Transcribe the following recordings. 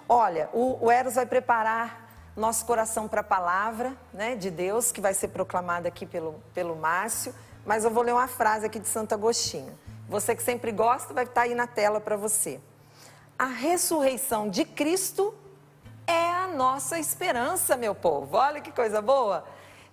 Olha, o Eros vai preparar nosso coração para a palavra, né, de Deus, que vai ser proclamada aqui pelo Márcio. Mas eu vou ler uma frase aqui de Santo Agostinho. Você que sempre gosta, vai estar aí na tela para você. A ressurreição de Cristo é a nossa esperança, meu povo. Olha que coisa boa.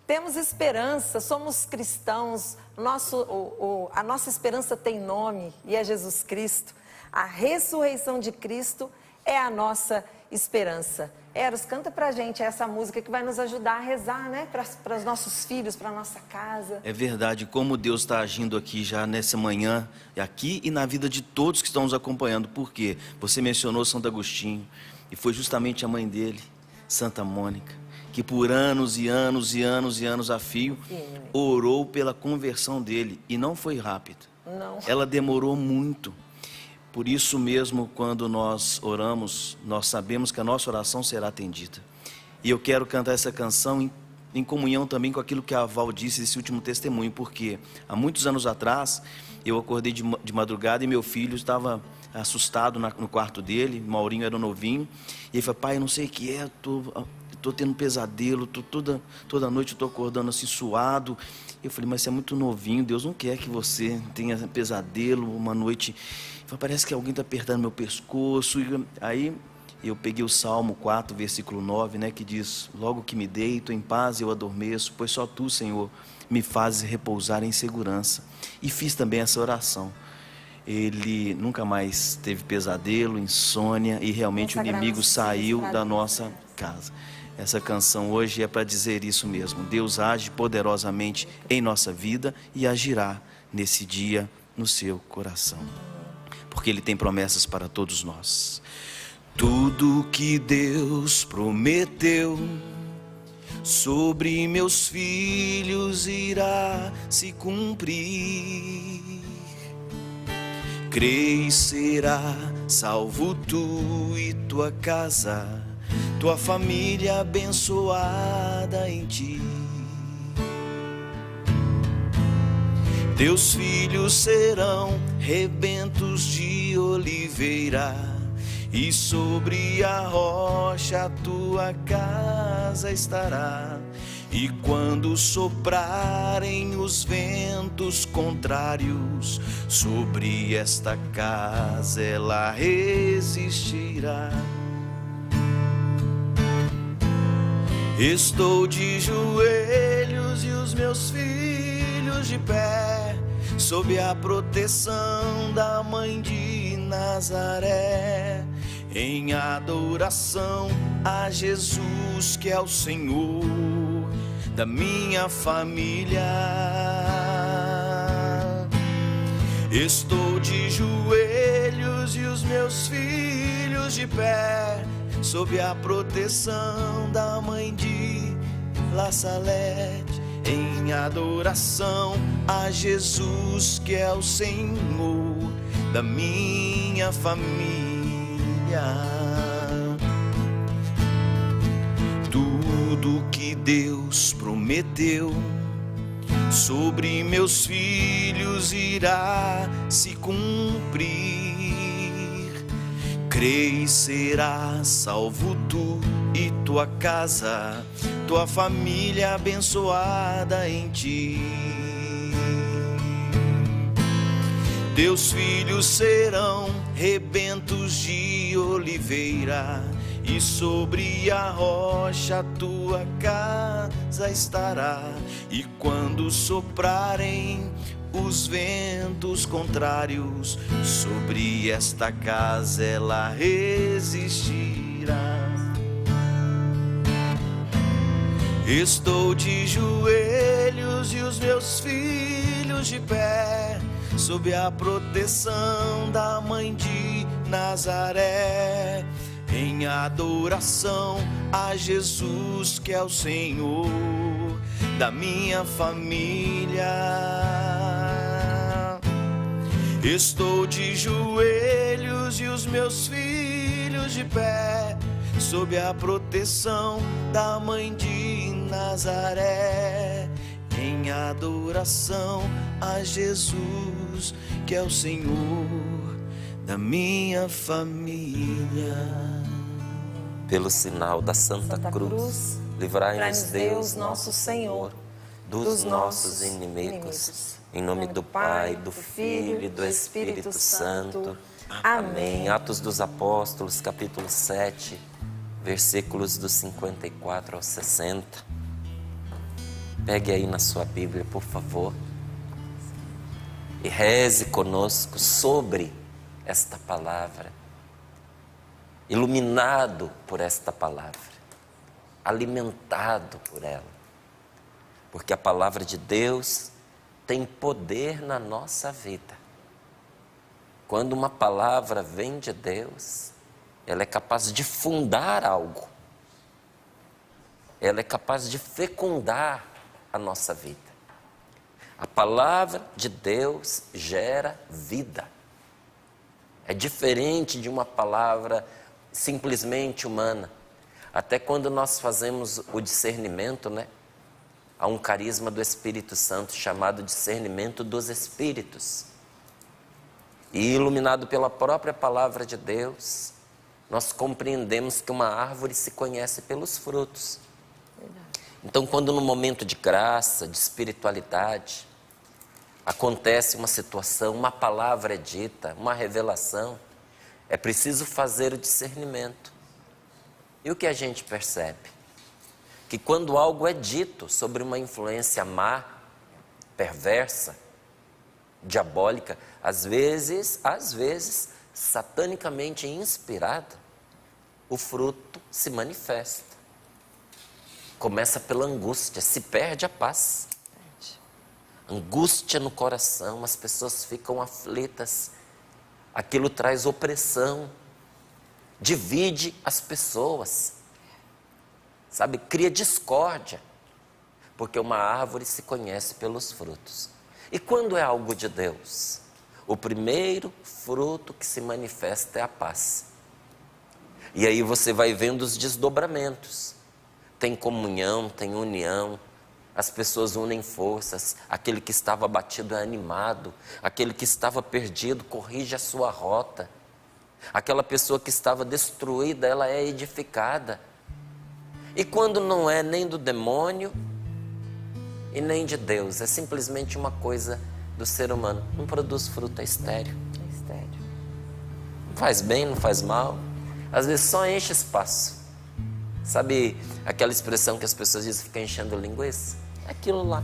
Temos esperança, somos cristãos, a nossa esperança tem nome e é Jesus Cristo. A ressurreição de Cristo é a nossa esperança. Eros, canta pra gente essa música que vai nos ajudar a rezar, né? Para os nossos filhos, para nossa casa. É verdade, como Deus está agindo aqui já nessa manhã, aqui e na vida de todos que estão nos acompanhando. Por quê? Você mencionou Santo Agostinho, e foi justamente a mãe dele, Santa Mônica, que por anos e anos e anos e anos a fio, orou pela conversão dele, e não foi rápido. Não. Ela demorou muito. Por isso mesmo, quando nós oramos, nós sabemos que a nossa oração será atendida. E eu quero cantar essa canção em comunhão também com aquilo que a Val disse, esse último testemunho, porque há muitos anos atrás, eu acordei de madrugada e meu filho estava assustado no quarto dele, Maurinho era novinho, e ele falou: pai, eu não sei o que é, tô tendo um pesadelo, toda noite eu tô acordando assim suado. Eu falei: mas você é muito novinho, Deus não quer que você tenha pesadelo uma noite. Parece que alguém está apertando meu pescoço. Aí eu peguei o Salmo 4, versículo 9, né, que diz: logo que me deito, em paz eu adormeço, pois só Tu, Senhor, me fazes repousar em segurança. E fiz também essa oração. Ele nunca mais teve pesadelo, insônia, e realmente o inimigo saiu da nossa casa. Essa canção hoje é para dizer isso mesmo. Deus age poderosamente em nossa vida e agirá nesse dia no seu coração, porque Ele tem promessas para todos nós. Tudo que Deus prometeu sobre meus filhos irá se cumprir. Crê e será salvo tu e tua casa, tua família abençoada em ti. Teus filhos serão rebentos de oliveira, e sobre a rocha a tua casa estará. E quando soprarem os ventos contrários, sobre esta casa ela resistirá. Estou de joelhos e os meus filhos de pé, sob a proteção da mãe de Nazaré, em adoração a Jesus, que é o Senhor da minha família. Estou de joelhos e os meus filhos de pé, sob a proteção da mãe de La Salete, em adoração a Jesus, que é o Senhor da minha família. Tudo que Deus prometeu sobre meus filhos irá se cumprir. Crê e será salvo tu e tua casa, tua família abençoada em ti. Teus filhos serão rebentos de oliveira, e sobre a rocha a tua casa estará. E quando soprarem os ventos contrários, sobre esta casa ela resistirá. Estou de joelhos e os meus filhos de pé, sob a proteção da mãe de Nazaré, em adoração a Jesus, que é o Senhor da minha família. Estou de joelhos e os meus filhos de pé, sob a proteção da mãe de Nazaré, em adoração a Jesus, que é o Senhor da minha família. pelo sinal da Santa Cruz, livrai-nos Deus, nosso Senhor, dos nossos inimigos. Em nome do Pai, do Filho e do Espírito Santo. Amém. Atos dos Apóstolos, capítulo 7, versículos do 54 ao 60. Pegue aí na sua Bíblia, por favor, e reze conosco sobre esta palavra, iluminado por esta palavra, alimentado por ela, porque a palavra de Deus tem poder na nossa vida. Quando uma palavra vem de Deus, ela é capaz de fundar algo, ela é capaz de fecundar a nossa vida. A palavra de Deus gera vida. É diferente de uma palavra simplesmente humana. Até quando nós fazemos o discernimento, né? Há um carisma do Espírito Santo chamado discernimento dos Espíritos. E iluminado pela própria palavra de Deus, nós compreendemos que uma árvore se conhece pelos frutos. Então, quando no momento de graça, de espiritualidade, acontece uma situação, uma palavra é dita, uma revelação, é preciso fazer o discernimento. E o que a gente percebe? Que quando algo é dito sobre uma influência má, perversa, diabólica, às vezes, satanicamente inspirada, o fruto se manifesta. Começa pela angústia, se perde a paz. Angústia no coração, as pessoas ficam aflitas. Aquilo traz opressão, divide as pessoas, sabe, cria discórdia, porque uma árvore se conhece pelos frutos. E quando é algo de Deus, o primeiro fruto que se manifesta é a paz. E aí você vai vendo os desdobramentos. Tem comunhão, tem união, as pessoas unem forças, aquele que estava abatido é animado, aquele que estava perdido corrige a sua rota, aquela pessoa que estava destruída, ela é edificada. E quando não é nem do demônio e nem de Deus, é simplesmente uma coisa do ser humano, não produz fruto, é estéril. É estéril. Não faz bem, não faz mal, às vezes só enche espaço. Sabe aquela expressão que as pessoas dizem, fica enchendo linguiça? É aquilo lá,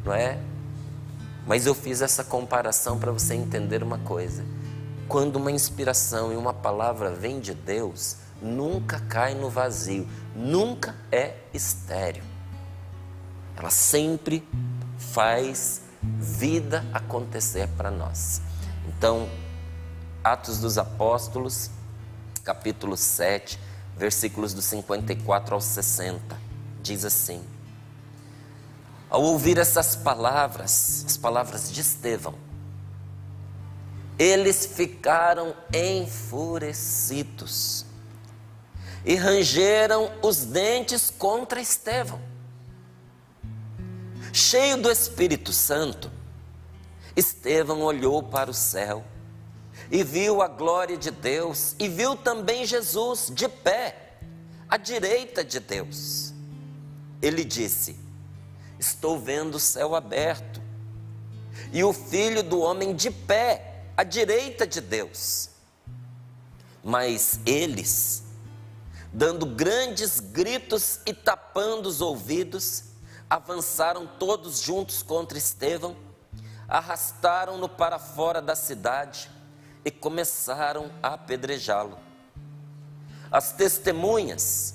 não é? Mas eu fiz essa comparação para você entender uma coisa. Quando uma inspiração e uma palavra vem de Deus, nunca cai no vazio, nunca é estéril. Ela sempre faz vida acontecer para nós. Então, Atos dos Apóstolos, capítulo 7, versículos do 54 ao 60, diz assim: ao ouvir essas palavras, as palavras de Estevão, eles ficaram enfurecidos e rangeram os dentes contra Estevão. Cheio do Espírito Santo, Estevão olhou para o céu e viu a glória de Deus e viu também Jesus de pé, à direita de Deus. Ele disse: estou vendo o céu aberto e o Filho do Homem de pé, à direita de Deus. Mas eles, dando grandes gritos e tapando os ouvidos, avançaram todos juntos contra Estevão, arrastaram-no para fora da cidade e começaram a apedrejá-lo. As testemunhas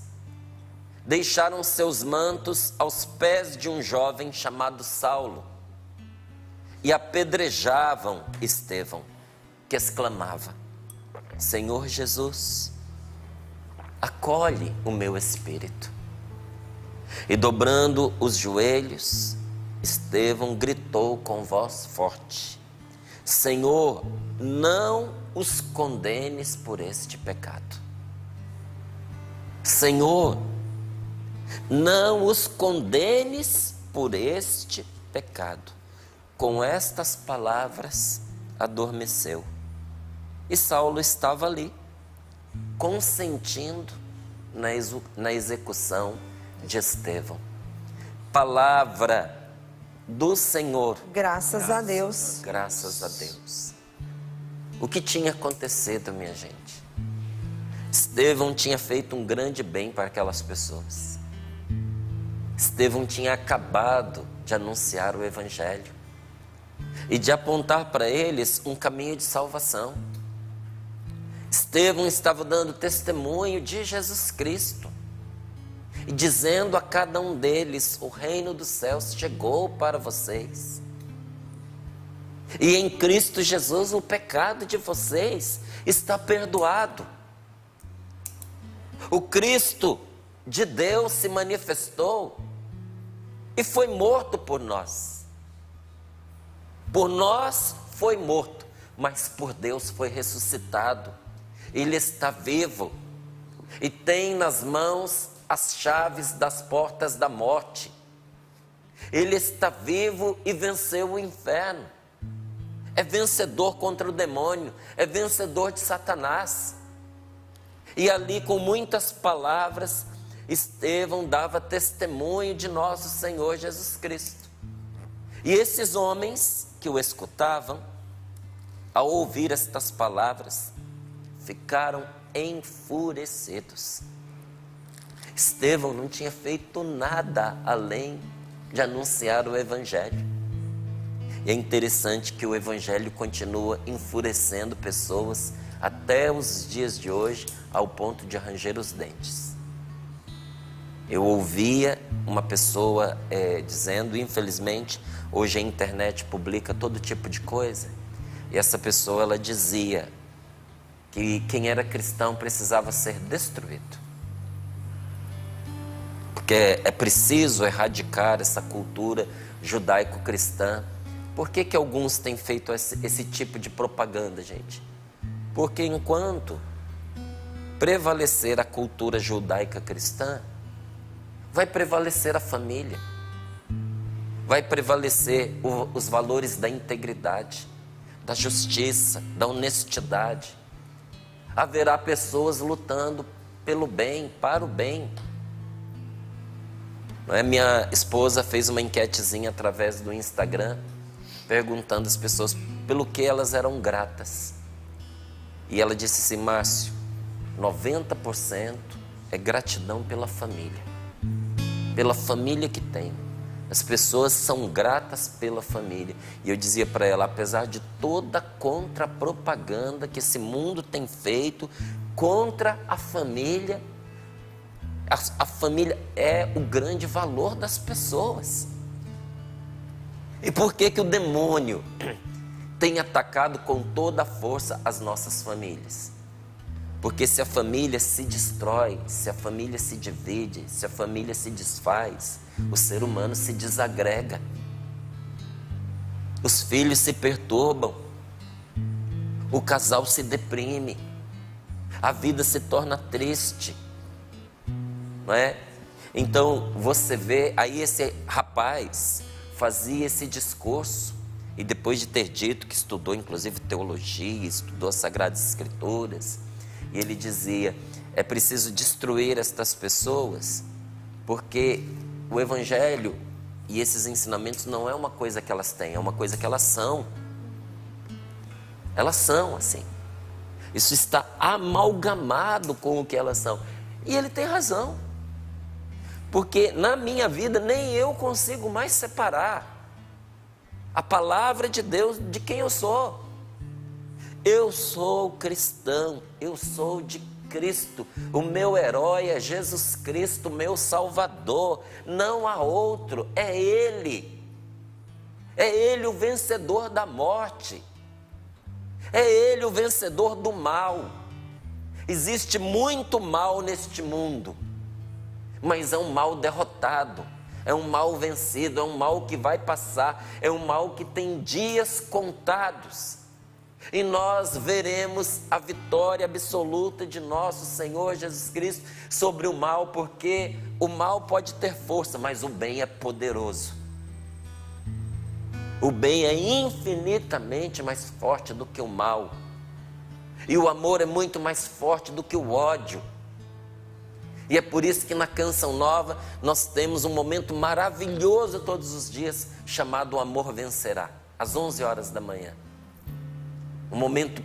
deixaram seus mantos aos pés de um jovem chamado Saulo e apedrejavam Estevão, que exclamava: Senhor Jesus, acolhe o meu espírito. E dobrando os joelhos, Estevão gritou com voz forte: Senhor, não os condenes por este pecado. Senhor, não os condenes por este pecado. Com estas palavras, adormeceu. E Saulo estava ali, consentindo na execução de Estevão. Palavra do Senhor. Graças a Deus. Graças a Deus. O que tinha acontecido, minha gente? Estevão tinha feito um grande bem para aquelas pessoas. Estevão tinha acabado de anunciar o Evangelho e de apontar para eles um caminho de salvação. Estevão estava dando testemunho de Jesus Cristo e dizendo a cada um deles: o reino dos céus chegou para vocês. E em Cristo Jesus o pecado de vocês está perdoado. O Cristo de Deus se manifestou e foi morto por nós. Por nós foi morto, mas por Deus foi ressuscitado. Ele está vivo e tem nas mãos as chaves das portas da morte. Ele está vivo e venceu o inferno. É vencedor contra o demônio, é vencedor de Satanás. E ali, com muitas palavras, Estevão dava testemunho de nosso Senhor Jesus Cristo. E esses homens que o escutavam, ao ouvir estas palavras, ficaram enfurecidos. Estevão não tinha feito nada além de anunciar o Evangelho. E é interessante que o Evangelho continua enfurecendo pessoas até os dias de hoje, ao ponto de ranger os dentes. Eu ouvia uma pessoa dizendo, infelizmente, hoje a internet publica todo tipo de coisa, e essa pessoa, ela dizia que quem era cristão precisava ser destruído, porque é preciso erradicar essa cultura judaico-cristã. Por que alguns têm feito esse tipo de propaganda, gente? Porque enquanto prevalecer a cultura judaica cristã, vai prevalecer a família, vai prevalecer os valores da integridade, da justiça, da honestidade. Haverá pessoas lutando pelo bem, para o bem. Minha esposa fez uma enquetezinha através do Instagram, perguntando às pessoas pelo que elas eram gratas. E ela disse assim: Márcio, 90% é gratidão pela família que tem. As pessoas são gratas pela família. E eu dizia para ela: apesar de toda a contra-propaganda que esse mundo tem feito contra a família, a família é o grande valor das pessoas. E por que o demônio tem atacado com toda a força as nossas famílias? Porque se a família se destrói, se a família se divide, se a família se desfaz, o ser humano se desagrega, os filhos se perturbam, o casal se deprime, a vida se torna triste, não é? Então você vê aí, esse rapaz fazia esse discurso, e depois de ter dito que estudou inclusive teologia, estudou as Sagradas Escrituras, e ele dizia: é preciso destruir estas pessoas, porque o Evangelho e esses ensinamentos não é uma coisa que elas têm, é uma coisa que elas são. Elas são assim. Isso está amalgamado com o que elas são. E ele tem razão. Porque na minha vida nem eu consigo mais separar a palavra de Deus de quem eu sou. Eu sou cristão, eu sou de Cristo, o meu herói é Jesus Cristo, meu Salvador, não há outro, é Ele o vencedor da morte, é Ele o vencedor do mal. Existe muito mal neste mundo, mas é um mal derrotado, é um mal vencido, é um mal que vai passar, é um mal que tem dias contados. E nós veremos a vitória absoluta de nosso Senhor Jesus Cristo sobre o mal, porque o mal pode ter força, mas o bem é poderoso. O bem é infinitamente mais forte do que o mal. E o amor é muito mais forte do que o ódio. E é por isso que na Canção Nova nós temos um momento maravilhoso todos os dias, chamado O Amor Vencerá, às 11 horas da manhã. Um momento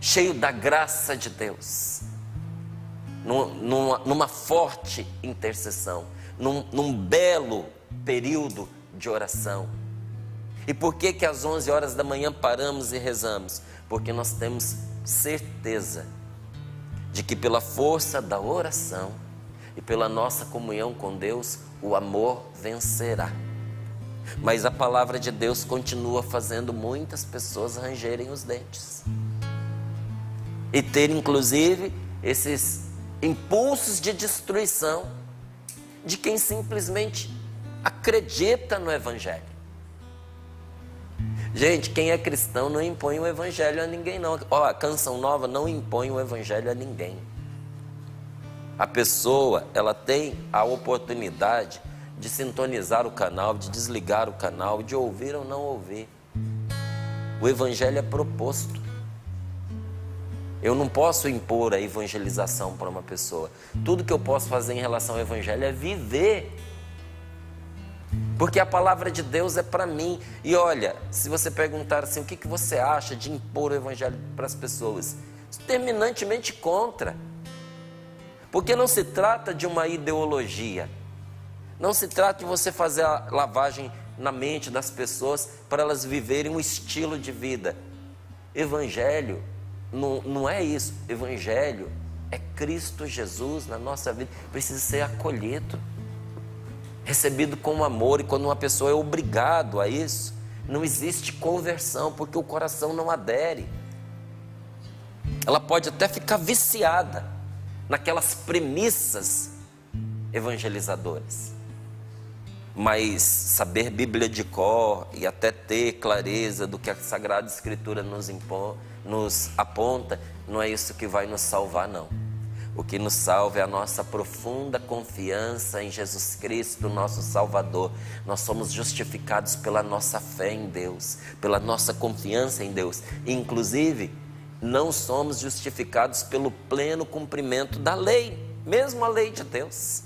cheio da graça de Deus, numa forte intercessão, num belo período de oração. E por que às 11 horas da manhã paramos e rezamos? Porque nós temos certeza de que pela força da oração e pela nossa comunhão com Deus, o amor vencerá. Mas a palavra de Deus continua fazendo muitas pessoas rangerem os dentes e ter inclusive esses impulsos de destruição de quem simplesmente acredita no Evangelho. Gente, quem é cristão não impõe o Evangelho a ninguém não. A Canção Nova não impõe o Evangelho a ninguém. A pessoa, ela tem a oportunidade de sintonizar o canal, de desligar o canal, de ouvir ou não ouvir. O Evangelho é proposto. Eu não posso impor a evangelização para uma pessoa. Tudo que eu posso fazer em relação ao Evangelho é viver. Porque a palavra de Deus é para mim. E olha, se você perguntar assim, o que você acha de impor o Evangelho para as pessoas? Terminantemente contra. Porque não se trata de uma ideologia. Não se trata de você fazer a lavagem na mente das pessoas para elas viverem um estilo de vida. Evangelho não é isso. Evangelho é Cristo Jesus na nossa vida. Precisa ser acolhido, recebido com amor. E quando uma pessoa é obrigado a isso, não existe conversão, porque o coração não adere. Ela pode até ficar viciada naquelas premissas evangelizadoras, mas saber Bíblia de cor e até ter clareza do que a Sagrada Escritura nos aponta, não é isso que vai nos salvar, não. O que nos salva é a nossa profunda confiança em Jesus Cristo, nosso Salvador. Nós somos justificados pela nossa fé em Deus, pela nossa confiança em Deus. Inclusive, não somos justificados pelo pleno cumprimento da lei, mesmo a lei de Deus.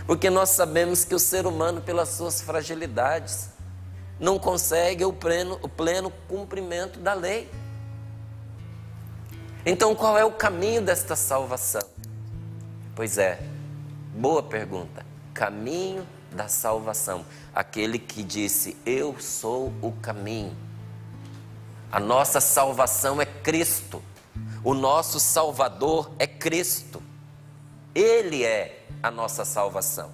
Porque nós sabemos que o ser humano, pelas suas fragilidades, não consegue o pleno cumprimento da lei. Então, qual é o caminho desta salvação? Pois é, boa pergunta. Caminho da salvação. Aquele que disse, eu sou o caminho. A nossa salvação é Cristo. O nosso Salvador é Cristo. Ele é a nossa salvação.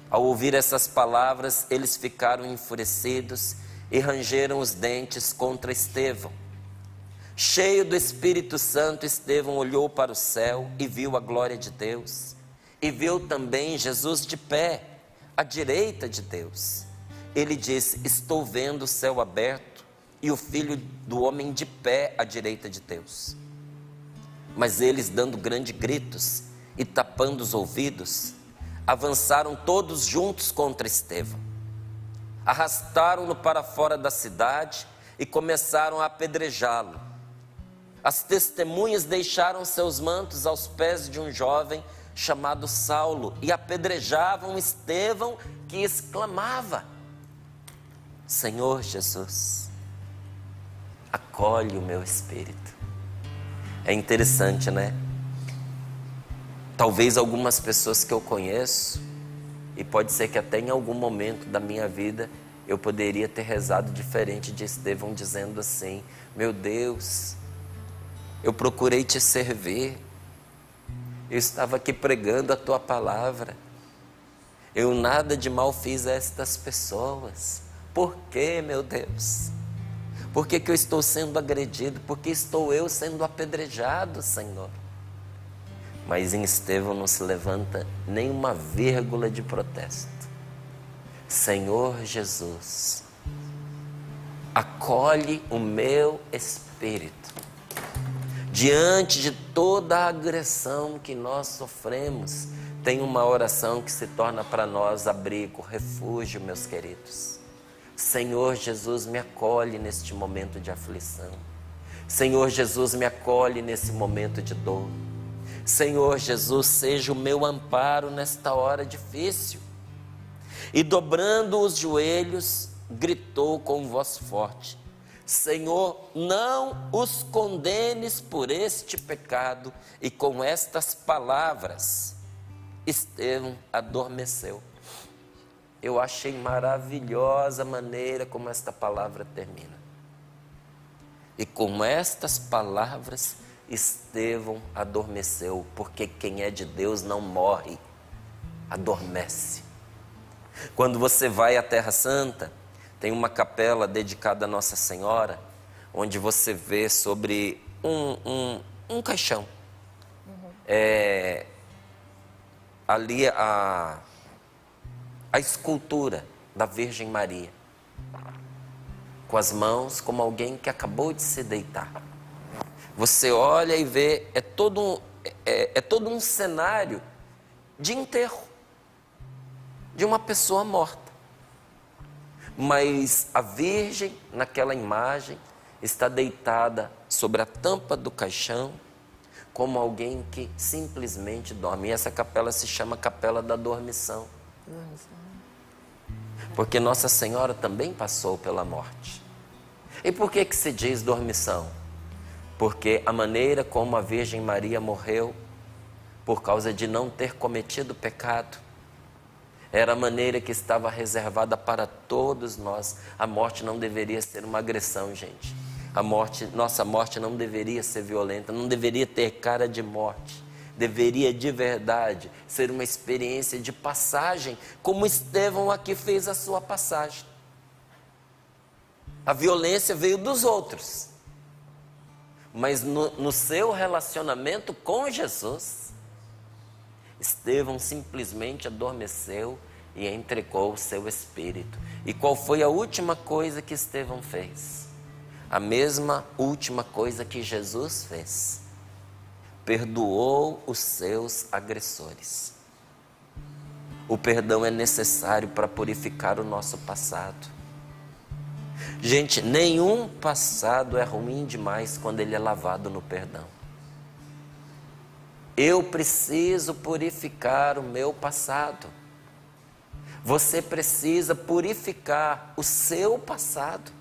Ao ouvir essas palavras, eles ficaram enfurecidos e rangeram os dentes contra Estevão. Cheio do Espírito Santo, Estevão olhou para o céu e viu a glória de Deus. E viu também Jesus de pé, à direita de Deus. Ele disse, estou vendo o céu aberto e o Filho do Homem de pé à direita de Deus. Mas eles, dando grandes gritos e tapando os ouvidos, avançaram todos juntos contra Estevão. Arrastaram-no para fora da cidade e começaram a apedrejá-lo. As testemunhas deixaram seus mantos aos pés de um jovem chamado Saulo e apedrejavam Estevão, que exclamava, Senhor Jesus, acolhe o meu espírito. É interessante, né? Talvez algumas pessoas que eu conheço, e pode ser que até em algum momento da minha vida eu poderia ter rezado diferente de Estevão, dizendo assim, meu Deus, eu procurei te servir, eu estava aqui pregando a tua palavra, eu nada de mal fiz a estas pessoas. Por que, meu Deus? Por que eu estou sendo agredido? Por que estou eu sendo apedrejado, Senhor? Mas em Estevão não se levanta nenhuma vírgula de protesto. Senhor Jesus, acolhe o meu espírito. Diante de toda a agressão que nós sofremos, tem uma oração que se torna para nós abrigo, refúgio, meus queridos. Senhor Jesus, me acolhe neste momento de aflição. Senhor Jesus, me acolhe nesse momento de dor. Senhor Jesus, seja o meu amparo nesta hora difícil. E dobrando os joelhos, gritou com voz forte: Senhor, não os condenes por este pecado. E com estas palavras, Estevão adormeceu. Eu achei maravilhosa a maneira como esta palavra termina. E com estas palavras, Estevão adormeceu, porque quem é de Deus não morre, adormece. Quando você vai à Terra Santa, tem uma capela dedicada a Nossa Senhora, onde você vê sobre um caixão. Ali a escultura da Virgem Maria, com as mãos como alguém que acabou de se deitar. Você olha e vê, é todo um cenário de enterro de uma pessoa morta. Mas a Virgem, naquela imagem, está deitada sobre a tampa do caixão, como alguém que simplesmente dorme. E essa capela se chama Capela da Dormição. Porque Nossa Senhora também passou pela morte. E por que se diz dormição? Porque a maneira como a Virgem Maria morreu, por causa de não ter cometido pecado, era a maneira que estava reservada para todos nós. A morte não deveria ser uma agressão, gente. Nossa morte não deveria ser violenta, não deveria ter cara de morte. Deveria de verdade ser uma experiência de passagem, como Estevão aqui fez a sua passagem. A violência veio dos outros, mas no seu relacionamento com Jesus, Estevão simplesmente adormeceu e entregou o seu espírito. E qual foi a última coisa que Estevão fez? A mesma última coisa que Jesus fez: perdoou os seus agressores. O perdão é necessário para purificar o nosso passado. Gente, nenhum passado é ruim demais quando ele é lavado no perdão. Eu preciso purificar o meu passado. Você precisa purificar o seu passado.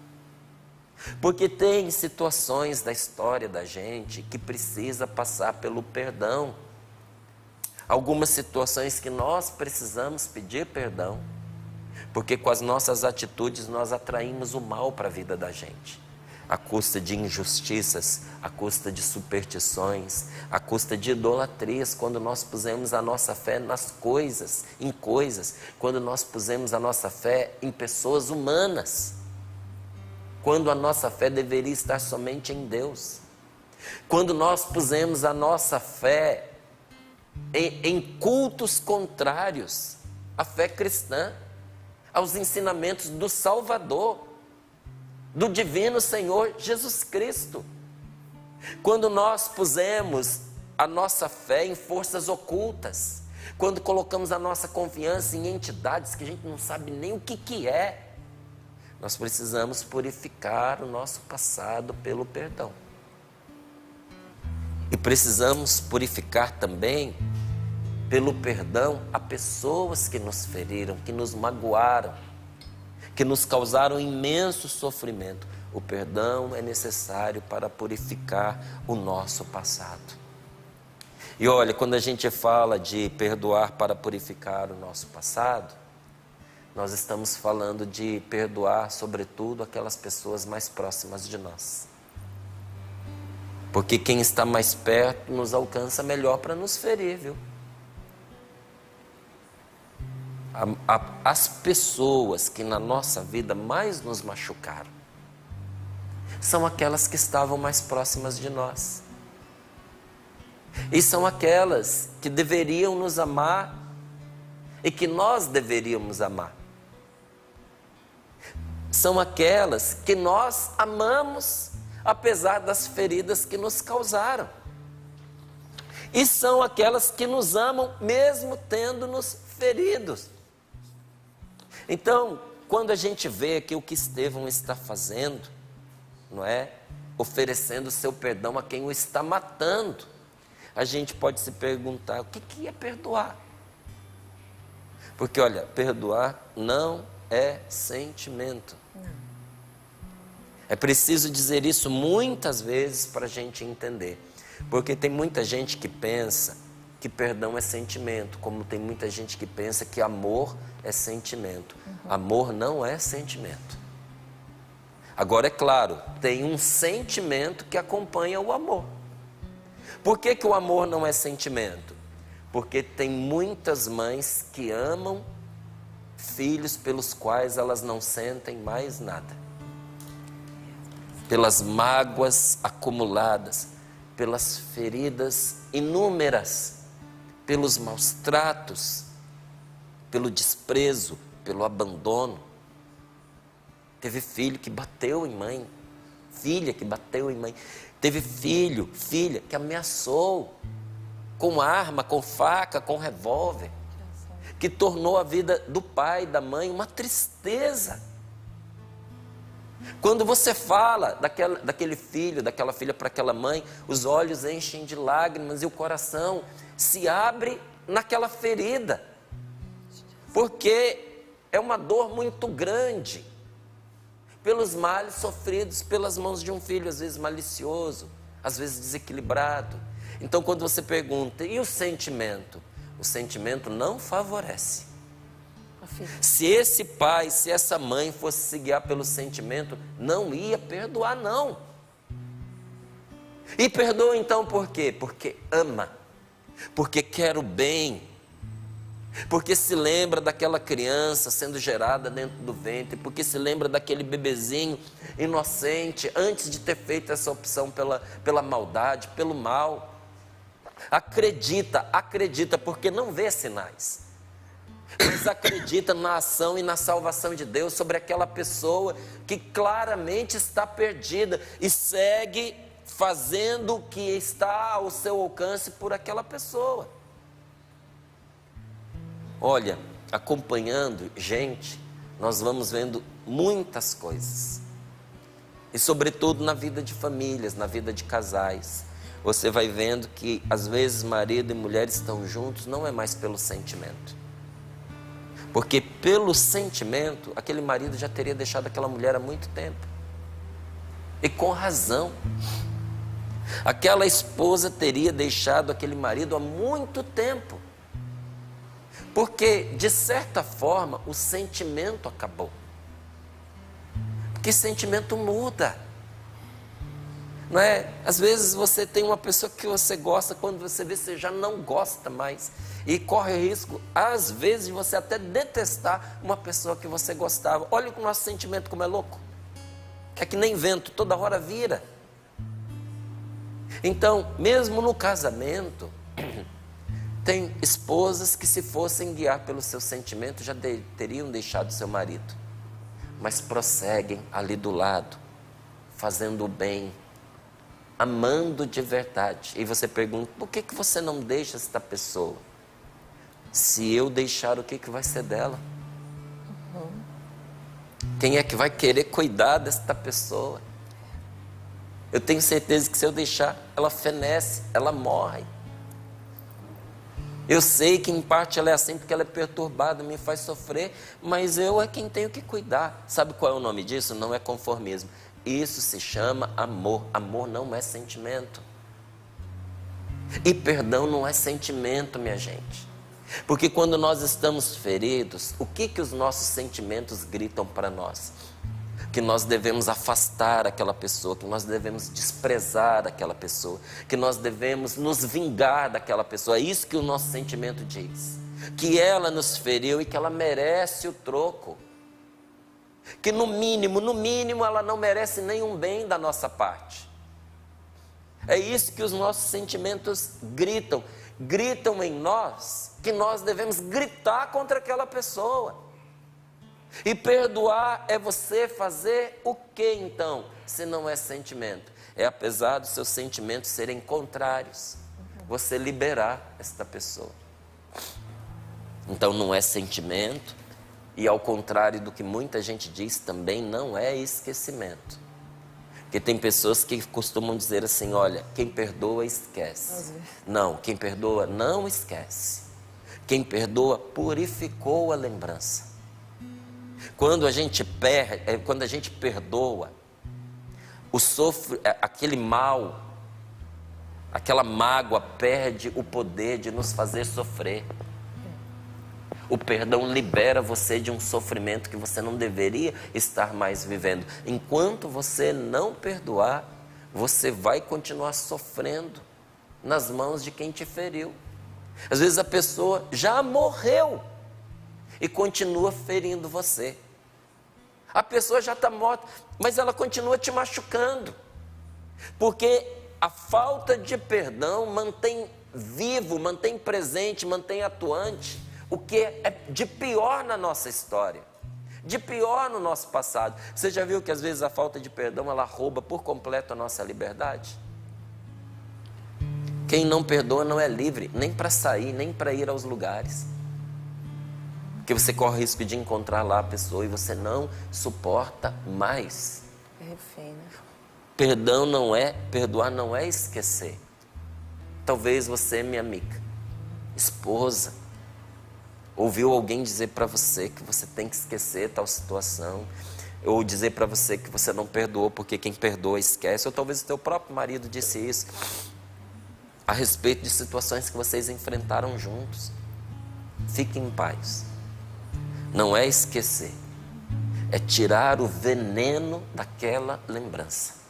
Porque tem situações da história da gente que precisa passar pelo perdão. Algumas situações que nós precisamos pedir perdão, porque com as nossas atitudes nós atraímos o mal para a vida da gente. À custa de injustiças, à custa de superstições, à custa de idolatrias, quando nós pusemos a nossa fé nas coisas, em coisas, quando nós pusemos a nossa fé em pessoas humanas, quando a nossa fé deveria estar somente em Deus, quando nós pusemos a nossa fé em cultos contrários à fé cristã, aos ensinamentos do Salvador, do divino Senhor Jesus Cristo. Quando nós pusemos a nossa fé em forças ocultas, quando colocamos a nossa confiança em entidades que a gente não sabe nem o que é, nós precisamos purificar o nosso passado pelo perdão. E precisamos purificar também pelo perdão a pessoas que nos feriram, que nos magoaram, que nos causaram imenso sofrimento. O perdão é necessário para purificar o nosso passado. E olha, quando a gente fala de perdoar para purificar o nosso passado, nós estamos falando de perdoar, sobretudo, aquelas pessoas mais próximas de nós. Porque quem está mais perto nos alcança melhor para nos ferir, viu? As pessoas que na nossa vida mais nos machucaram são aquelas que estavam mais próximas de nós. E são aquelas que deveriam nos amar e que nós deveríamos amar. São aquelas que nós amamos apesar das feridas que nos causaram. E são aquelas que nos amam mesmo tendo nos feridos. Então, quando a gente vê aqui o que Estevão está fazendo, não é? Oferecendo seu perdão a quem o está matando, a gente pode se perguntar, o que é perdoar? Porque olha, perdoar não é sentimento. É preciso dizer isso muitas vezes para a gente entender. Porque tem muita gente que pensa que perdão é sentimento, como tem muita gente que pensa que amor é sentimento. Amor não é sentimento. Agora, é claro, tem um sentimento que acompanha o amor. Por que o amor não é sentimento? Porque tem muitas mães que amam filhos pelos quais elas não sentem mais nada. Pelas mágoas acumuladas, pelas feridas inúmeras, pelos maus tratos, pelo desprezo, pelo abandono. Teve filho que bateu em mãe, filha que bateu em mãe. Teve filho, filha que ameaçou com arma, com faca, com revólver, que tornou a vida do pai, da mãe uma tristeza. Quando você fala daquele filho, daquela filha para aquela mãe, os olhos enchem de lágrimas e o coração se abre naquela ferida, porque é uma dor muito grande, pelos males sofridos pelas mãos de um filho, às vezes malicioso, às vezes desequilibrado. Então, quando você pergunta, e o sentimento? O sentimento não favorece. Se esse pai, se essa mãe fosse se guiar pelo sentimento, não ia perdoar, não. E perdoa então por quê? Porque ama, porque quer o bem, porque se lembra daquela criança sendo gerada dentro do ventre, porque se lembra daquele bebezinho inocente, antes de ter feito essa opção pela maldade, pelo mal. Acredita, porque não vê sinais, mas acredita na ação e na salvação de Deus sobre aquela pessoa que claramente está perdida e segue fazendo o que está ao seu alcance por aquela pessoa. Olha, acompanhando gente, nós vamos vendo muitas coisas. E sobretudo na vida de famílias, na vida de casais. Você vai vendo que às vezes marido e mulher estão juntos, não é mais pelo sentimento. Porque pelo sentimento, aquele marido já teria deixado aquela mulher há muito tempo. E com razão. Aquela esposa teria deixado aquele marido há muito tempo. Porque, de certa forma, o sentimento acabou. Porque sentimento muda. Não é? Às vezes você tem uma pessoa que você gosta, quando você vê, você já não gosta mais. E corre o risco, às vezes, de você até detestar uma pessoa que você gostava. Olha o nosso sentimento como é louco. É que nem vento, toda hora vira. Então, mesmo no casamento, tem esposas que, se fossem guiar pelo seu sentimento, já teriam deixado seu marido. Mas prosseguem ali do lado, fazendo o bem, amando de verdade. E você pergunta, por que você não deixa esta pessoa? Se eu deixar, o que vai ser dela? Quem é que vai querer cuidar desta pessoa? Eu tenho certeza que se eu deixar, ela fenece, ela morre. Eu sei que em parte ela é assim porque ela é perturbada, me faz sofrer, mas eu é quem tenho que cuidar. Sabe qual é o nome disso? Não é conformismo. Isso se chama amor. Amor não é sentimento. E perdão não é sentimento, minha gente. Porque quando nós estamos feridos, o que os nossos sentimentos gritam para nós? Que nós devemos afastar aquela pessoa, que nós devemos desprezar aquela pessoa, que nós devemos nos vingar daquela pessoa. É isso que o nosso sentimento diz. Que ela nos feriu e que ela merece o troco. Que no mínimo ela não merece nenhum bem da nossa parte. É isso que os nossos sentimentos gritam. Gritam em nós que nós devemos gritar contra aquela pessoa. E perdoar é você fazer o que então, se não é sentimento? É, apesar dos seus sentimentos serem contrários, você liberar esta pessoa. Então não é sentimento, E ao contrário do que muita gente diz, também não é esquecimento. Porque tem pessoas que costumam dizer assim, olha, quem perdoa esquece. Não, quem perdoa não esquece. Quem perdoa purificou a lembrança. Quando a gente perdoa, aquele mal, aquela mágoa perde o poder de nos fazer sofrer. O perdão libera você de um sofrimento que você não deveria estar mais vivendo. Enquanto você não perdoar, você vai continuar sofrendo nas mãos de quem te feriu. Às vezes a pessoa já morreu e continua ferindo você. A pessoa já está morta, mas ela continua te machucando. Porque a falta de perdão mantém vivo, mantém presente, mantém atuante o que é de pior na nossa história, de pior no nosso passado. Você já viu que às vezes a falta de perdão, ela rouba por completo a nossa liberdade? Quem não perdoa não é livre, nem para sair, nem para ir aos lugares. Porque você corre o risco de encontrar lá a pessoa e você não suporta mais. É refém, né? Perdoar não é esquecer. Talvez você, minha amiga, esposa, ouviu alguém dizer para você que você tem que esquecer tal situação, ou dizer para você que você não perdoou porque quem perdoa esquece, ou talvez o teu próprio marido disse isso, a respeito de situações que vocês enfrentaram juntos. Fique em paz. Não é esquecer, é tirar o veneno daquela lembrança.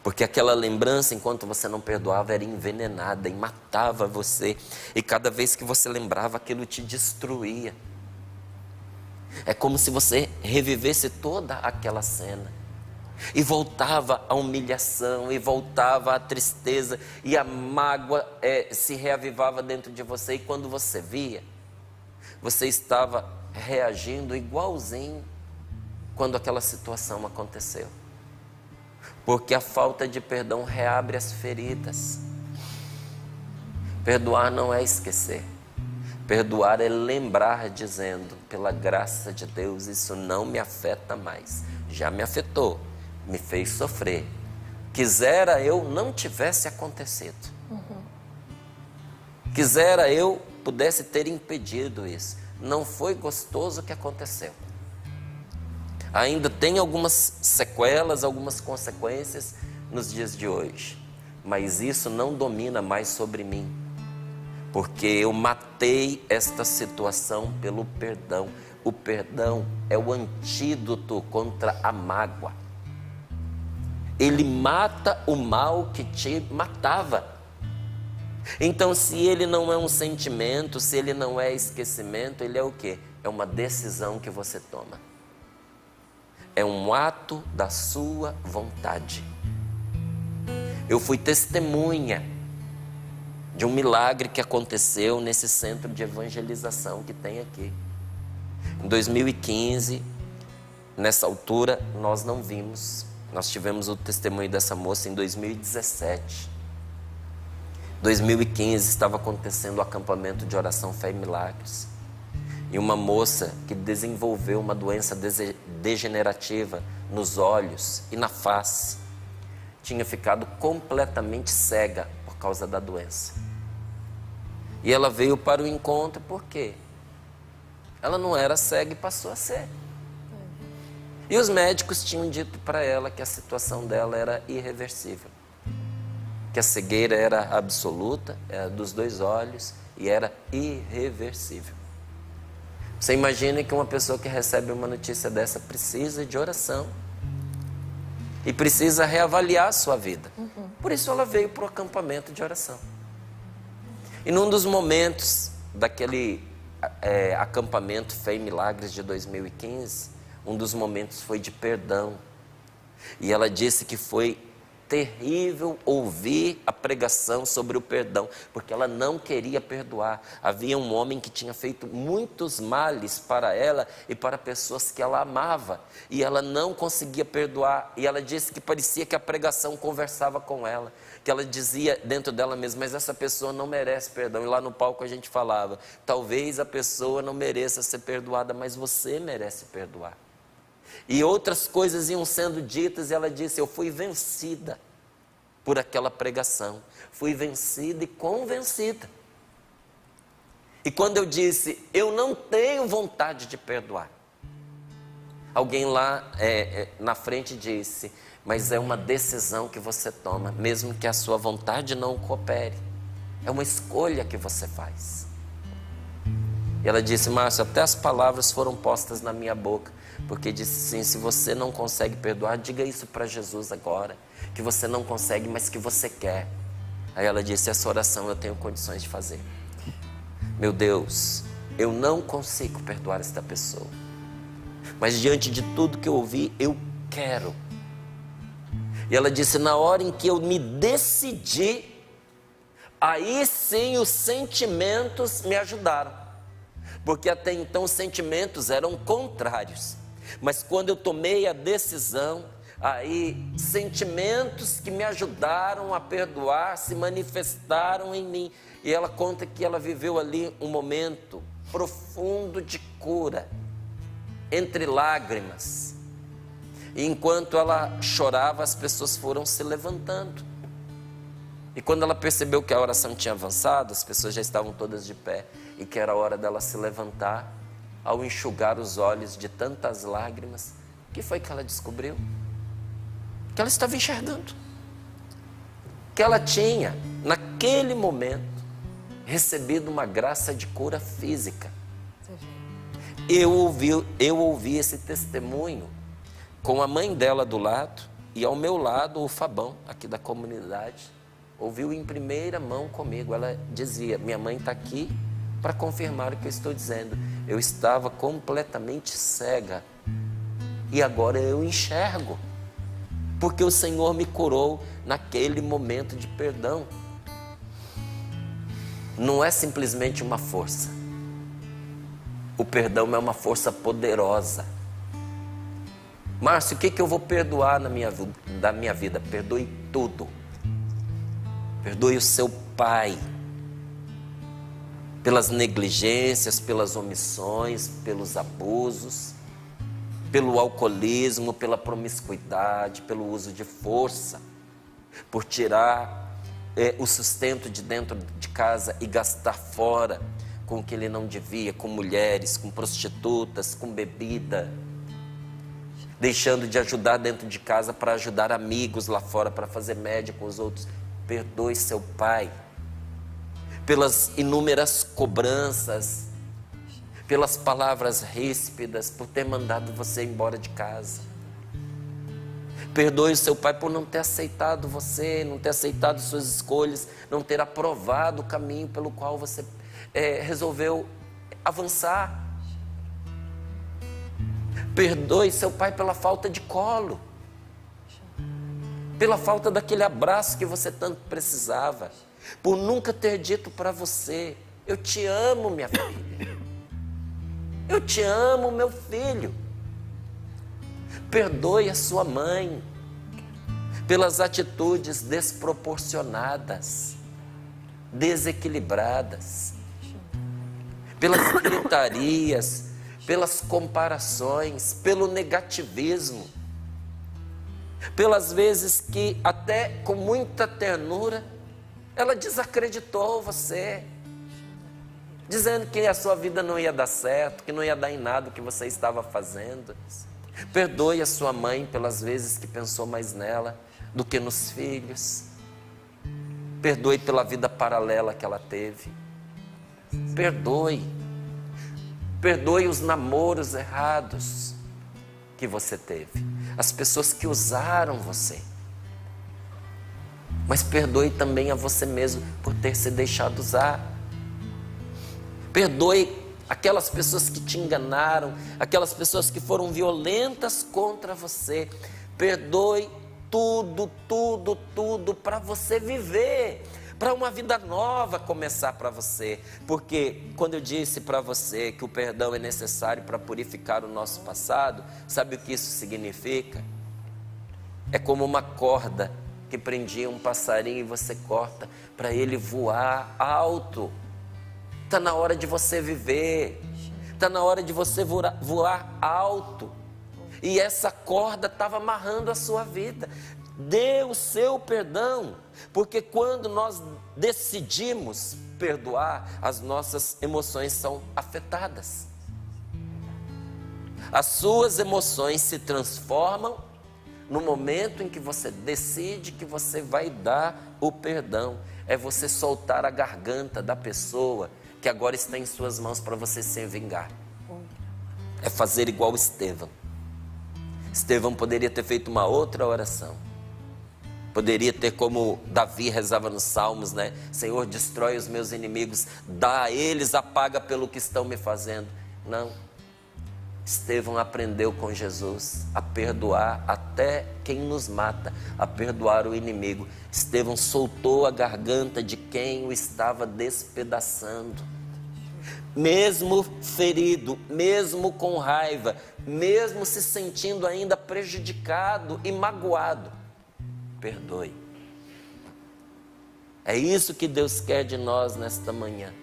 Porque aquela lembrança, enquanto você não perdoava, era envenenada e matava você. E cada vez que você lembrava, aquilo te destruía. É como se você revivesse toda aquela cena. E voltava a humilhação, e voltava a tristeza, e a mágoa se reavivava dentro de você. E quando você via, você estava reagindo igualzinho quando aquela situação aconteceu. Porque a falta de perdão reabre as feridas. Perdoar não é esquecer. Perdoar é lembrar dizendo, pela graça de Deus, isso não me afeta mais. Já me afetou, me fez sofrer. Quisera eu não tivesse acontecido. Quisera eu pudesse ter impedido isso. Não foi gostoso o que aconteceu. Ainda tem algumas sequelas, algumas consequências nos dias de hoje. Mas isso não domina mais sobre mim. Porque eu matei esta situação pelo perdão. O perdão é o antídoto contra a mágoa. Ele mata o mal que te matava. Então, se ele não é um sentimento, se ele não é esquecimento, ele é o quê? É uma decisão que você toma. É um ato da sua vontade. Eu fui testemunha de um milagre que aconteceu nesse centro de evangelização que tem aqui. Em 2015, nessa altura, nós não vimos. Nós tivemos o testemunho dessa moça em 2017. Em 2015 estava acontecendo o acampamento de oração Fé e Milagres. E uma moça que desenvolveu uma doença degenerativa nos olhos e na face, tinha ficado completamente cega por causa da doença. E ela veio para o encontro por quê? Ela não era cega e passou a ser. E os médicos tinham dito para ela que a situação dela era irreversível. Que a cegueira era absoluta, era dos 2 olhos e era irreversível. Você imagina que uma pessoa que recebe uma notícia dessa precisa de oração. E precisa reavaliar a sua vida. Por isso ela veio para o acampamento de oração. E num dos momentos daquele acampamento Fé e Milagres de 2015, um dos momentos foi de perdão. E ela disse que foi terrível ouvir a pregação sobre o perdão, porque ela não queria perdoar. Havia um homem que tinha feito muitos males para ela e para pessoas que ela amava, e ela não conseguia perdoar, e ela disse que parecia que a pregação conversava com ela, que ela dizia dentro dela mesma, mas essa pessoa não merece perdão. E lá no palco a gente falava, talvez a pessoa não mereça ser perdoada, mas você merece perdoar. E outras coisas iam sendo ditas, e ela disse, eu fui vencida por aquela pregação, fui vencida e convencida. E quando eu disse, eu não tenho vontade de perdoar, alguém lá na frente disse, mas é uma decisão que você toma, mesmo que a sua vontade não coopere, é uma escolha que você faz. E ela disse, Márcio, até as palavras foram postas na minha boca, porque disse assim, se você não consegue perdoar, diga isso para Jesus agora, que você não consegue, mas que você quer. Aí ela disse, essa oração eu tenho condições de fazer. Meu Deus, eu não consigo perdoar esta pessoa, mas diante de tudo que eu ouvi, eu quero. E ela disse, na hora em que eu me decidi, aí sim os sentimentos me ajudaram, porque até então os sentimentos eram contrários. Mas quando eu tomei a decisão, aí sentimentos que me ajudaram a perdoar se manifestaram em mim. E ela conta que ela viveu ali um momento profundo de cura, entre lágrimas. E enquanto ela chorava, as pessoas foram se levantando. E quando ela percebeu que a oração tinha avançado, as pessoas já estavam todas de pé, e que era hora dela se levantar, ao enxugar os olhos de tantas lágrimas, o que foi que ela descobriu? Que ela estava enxergando. Que ela tinha, naquele momento, recebido uma graça de cura física. Eu ouvi esse testemunho com a mãe dela do lado, e ao meu lado o Fabão, aqui da comunidade, ouviu em primeira mão comigo. Ela dizia, minha mãe está aqui para confirmar o que eu estou dizendo. Eu estava completamente cega e agora eu enxergo, porque o Senhor me curou naquele momento de perdão. Não é simplesmente uma força. O perdão é uma força poderosa. Márcio, o que eu vou perdoar da minha vida? Perdoe tudo. Perdoe o seu pai pelas negligências, pelas omissões, pelos abusos, pelo alcoolismo, pela promiscuidade, pelo uso de força, por tirar o sustento de dentro de casa e gastar fora com o que ele não devia, com mulheres, com prostitutas, com bebida, deixando de ajudar dentro de casa para ajudar amigos lá fora, para fazer média com os outros. Perdoe seu pai pelas inúmeras cobranças, pelas palavras ríspidas, por ter mandado você embora de casa. Perdoe o seu pai por não ter aceitado você, não ter aceitado suas escolhas, não ter aprovado o caminho pelo qual você resolveu avançar. Perdoe seu pai pela falta de colo, pela falta daquele abraço que você tanto precisava, por nunca ter dito para você, eu te amo, minha filha, eu te amo, meu filho. Perdoe a sua mãe pelas atitudes desproporcionadas, desequilibradas, pelas gritarias, pelas comparações, pelo negativismo, pelas vezes que até com muita ternura ela desacreditou você, dizendo que a sua vida não ia dar certo, que não ia dar em nada o que você estava fazendo. Perdoe a sua mãe pelas vezes que pensou mais nela do que nos filhos. Perdoe pela vida paralela que ela teve. Perdoe. Perdoe os namoros errados que você teve, as pessoas que usaram você. Mas perdoe também a você mesmo por ter se deixado usar. Perdoe aquelas pessoas que te enganaram, aquelas pessoas que foram violentas contra você. Perdoe tudo para você viver, para uma vida nova começar para você. Porque quando eu disse para você que o perdão é necessário para purificar o nosso passado, sabe o que isso significa? É como uma corda que prendia um passarinho e você corta para ele voar alto. Está na hora de você viver, está na hora de você voar alto. E essa corda estava amarrando a sua vida. Dê o seu perdão, porque quando nós decidimos perdoar, as nossas emoções são afetadas. As suas emoções se transformam no momento em que você decide que você vai dar o perdão. É você soltar a garganta da pessoa que agora está em suas mãos para você se vingar. É fazer igual Estevão. Estevão poderia ter feito uma outra oração. Poderia ter, como Davi rezava nos Salmos, né? Senhor, destrói os meus inimigos, dá a eles a paga pelo que estão me fazendo. Não. Estevão aprendeu com Jesus a perdoar até quem nos mata, a perdoar o inimigo. Estevão soltou a garganta de quem o estava despedaçando. Mesmo ferido, mesmo com raiva, mesmo se sentindo ainda prejudicado e magoado, perdoe. É isso que Deus quer de nós nesta manhã.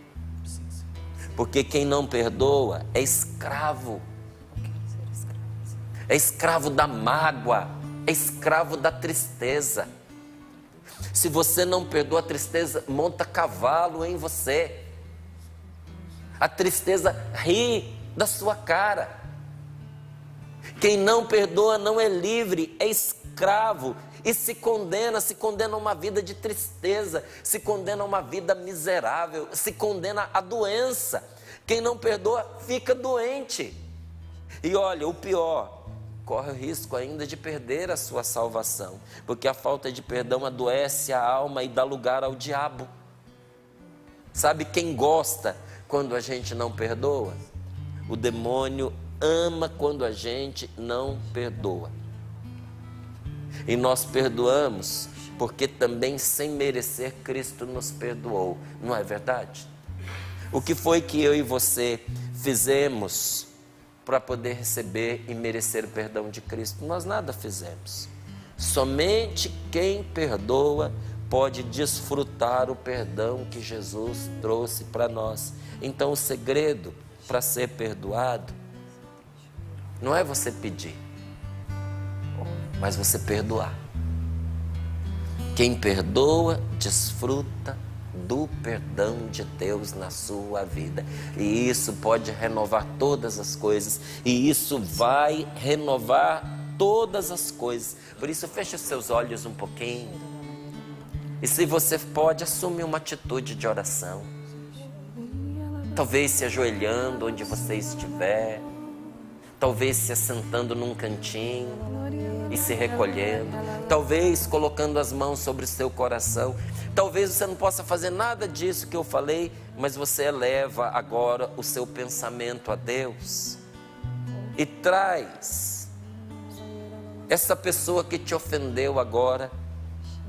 Porque quem não perdoa é escravo. É escravo da mágoa, é escravo da tristeza. Se você não perdoa, a tristeza monta cavalo em você. A tristeza ri da sua cara. Quem não perdoa não é livre, é escravo. E se condena a uma vida de tristeza, se condena a uma vida miserável, se condena à doença. Quem não perdoa fica doente. E olha, o pior, corre o risco ainda de perder a sua salvação, porque a falta de perdão adoece a alma e dá lugar ao diabo. Sabe quem gosta quando a gente não perdoa? O demônio ama quando a gente não perdoa. E nós perdoamos porque também, sem merecer, Cristo nos perdoou. Não é verdade? O que foi que eu e você fizemos para poder receber e merecer o perdão de Cristo? Nós nada fizemos. Somente quem perdoa pode desfrutar o perdão que Jesus trouxe para nós. Então o segredo para ser perdoado não é você pedir, mas você perdoar. Quem perdoa, desfruta do perdão de Deus na sua vida. E isso pode renovar todas as coisas. E isso vai renovar todas as coisas. Por isso, feche os seus olhos um pouquinho. E se você pode, assume uma atitude de oração. Talvez se ajoelhando onde você estiver. Talvez se assentando num cantinho e se recolhendo. Talvez colocando as mãos sobre o seu coração. Talvez você não possa fazer nada disso que eu falei, mas você eleva agora o seu pensamento a Deus. E traz essa pessoa que te ofendeu agora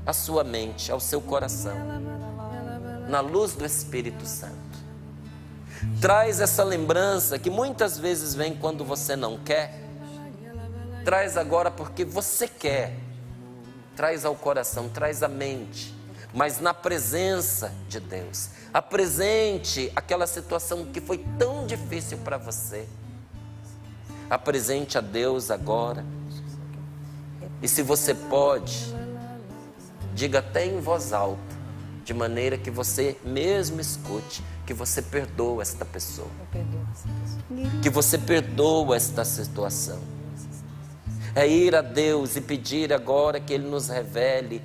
à sua mente, ao seu coração. Na luz do Espírito Santo. Traz essa lembrança que muitas vezes vem quando você não quer. Traz agora porque você quer. Traz ao coração, traz à mente. Mas na presença de Deus. Apresente aquela situação que foi tão difícil para você. Apresente a Deus agora. E se você pode, diga até em voz alta, de maneira que você mesmo escute, que você perdoa esta pessoa. Que você perdoa esta situação. É ir a Deus e pedir agora que Ele nos revele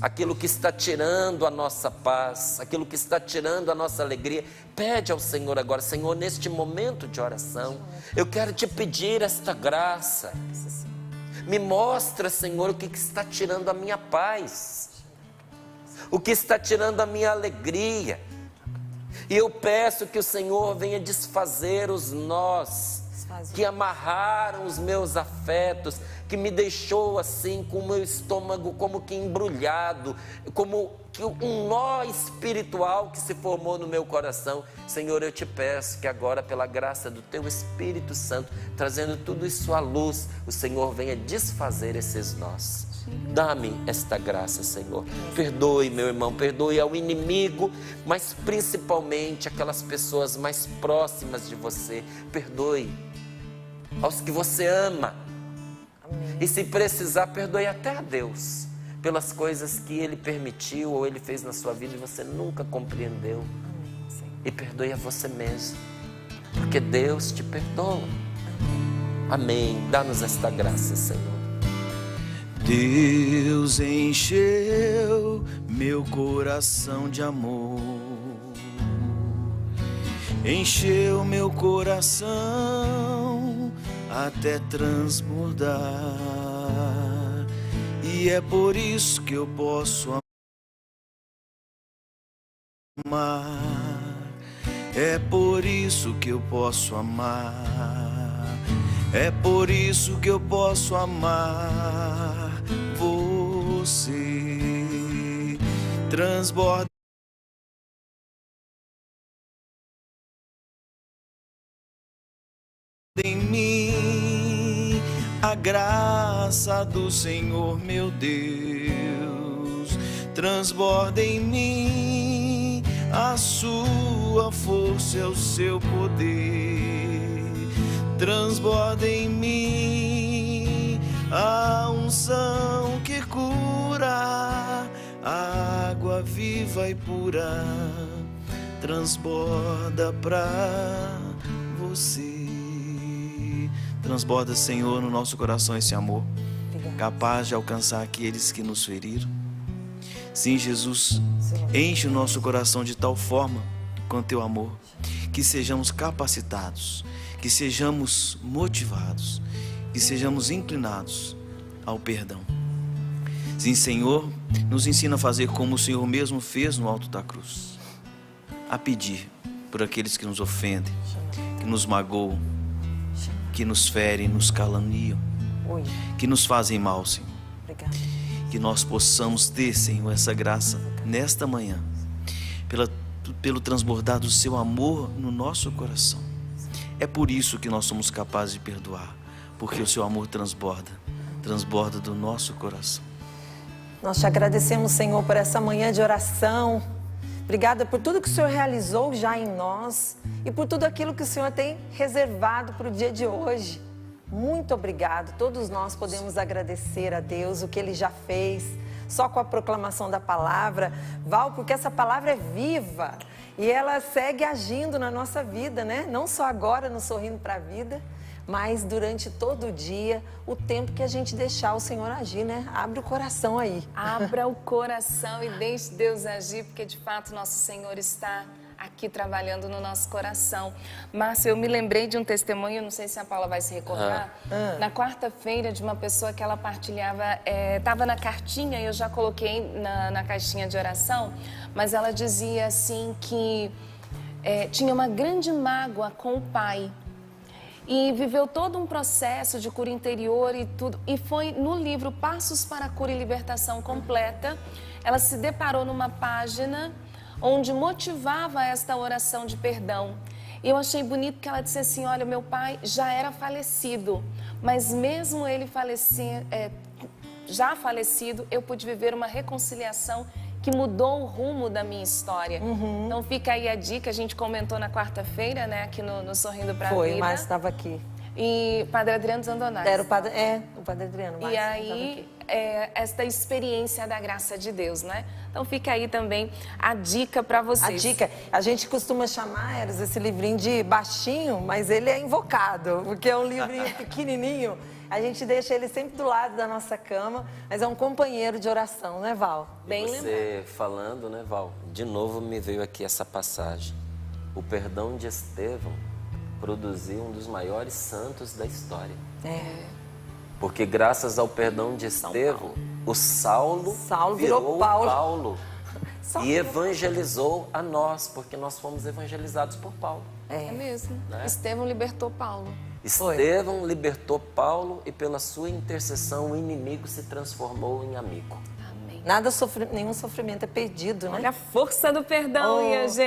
aquilo que está tirando a nossa paz, aquilo que está tirando a nossa alegria. Pede ao Senhor agora: Senhor, neste momento de oração, eu quero te pedir esta graça. Me mostra, Senhor, o que está tirando a minha paz, o que está tirando a minha alegria. E eu peço que o Senhor venha desfazer os nós que amarraram os meus afetos, que me deixou assim com o meu estômago como que embrulhado, como que um nó espiritual que se formou no meu coração. Senhor, eu te peço que agora, pela graça do teu Espírito Santo, trazendo tudo isso à luz, o Senhor venha desfazer esses nós. Dá-me esta graça, Senhor. Perdoe, meu irmão, perdoe ao inimigo, mas principalmente aquelas pessoas mais próximas de você. Perdoe aos que você ama. Amém. E se precisar, perdoe até a Deus pelas coisas que Ele permitiu ou Ele fez na sua vida e você nunca compreendeu. Amém. E perdoe a você mesmo, porque Deus te perdoa. Amém. Dá-nos esta graça, Senhor. Deus encheu meu coração de amor, encheu meu coração até transbordar, e é por isso que eu posso amar, é por isso que eu posso amar, é por isso que eu posso amar você. Transborda em mim a graça do Senhor meu Deus, transborda em mim a sua força e o seu poder, transborda em mim a unção que cura, a água viva e pura, transborda pra você. Transborda, Senhor, no nosso coração esse amor, capaz de alcançar aqueles que nos feriram. Sim, Jesus, enche o nosso coração de tal forma com teu amor, que sejamos capacitados, que sejamos motivados, que sejamos inclinados ao perdão. Sim, Senhor, nos ensina a fazer como o Senhor mesmo fez no alto da cruz, a pedir por aqueles que nos ofendem, que nos magoam, que nos ferem, nos caluniam, que nos fazem mal, Senhor. Que nós possamos ter, Senhor, essa graça nesta manhã, pelo transbordar do seu amor no nosso coração. É por isso que nós somos capazes de perdoar, porque o seu amor transborda do nosso coração. Nós te agradecemos, Senhor, por essa manhã de oração. Obrigada por tudo que o Senhor realizou já em nós e por tudo aquilo que o Senhor tem reservado para o dia de hoje. Muito obrigado. Todos nós podemos agradecer a Deus o que Ele já fez, só com a proclamação da palavra, Val, porque essa palavra é viva e ela segue agindo na nossa vida, né? Não só agora no Sorrindo para a Vida, mas durante todo o dia, o tempo que a gente deixar o Senhor agir, né? Abre o coração aí. Abra o coração e deixe Deus agir, porque de fato nosso Senhor está aqui trabalhando no nosso coração. Márcia, eu me lembrei de um testemunho, não sei se a Paula vai se recordar, na quarta-feira, de uma pessoa que ela partilhava, estava na cartinha, eu já coloquei na caixinha de oração, mas ela dizia assim que tinha uma grande mágoa com o pai. E viveu todo um processo de cura interior e tudo. E foi no livro Passos para a Cura e Libertação Completa, ela se deparou numa página onde motivava esta oração de perdão. E eu achei bonito que ela disse assim, olha, meu pai já era falecido, mas mesmo ele já falecido, eu pude viver uma reconciliação que mudou o rumo da minha história. Então fica aí a dica, a gente comentou na quarta-feira, né, aqui no Sorrindo pra Vida. Foi, mas estava aqui. E Padre Adriano Zandonato. Era o Padre Adriano. E aí, esta experiência da graça de Deus, né? Então fica aí também a dica para vocês. A dica, a gente costuma chamar, Eros, esse livrinho de baixinho, mas ele é invocado, porque é um livrinho pequenininho. A gente deixa ele sempre do lado da nossa cama, mas é um companheiro de oração, né, Val? Bem lembrado. Você falando, né, Val? De novo me veio aqui essa passagem. O perdão de Estevão produziu um dos maiores santos da história. Porque graças ao perdão de Estevão, o Saulo virou Paulo. E evangelizou a nós, porque nós fomos evangelizados por Paulo. É mesmo. Né? Estevão libertou Paulo. Estevão libertou Paulo e pela sua intercessão o inimigo se transformou em amigo. Amém. Nenhum sofrimento é perdido, né? Olha a força do perdão, minha gente.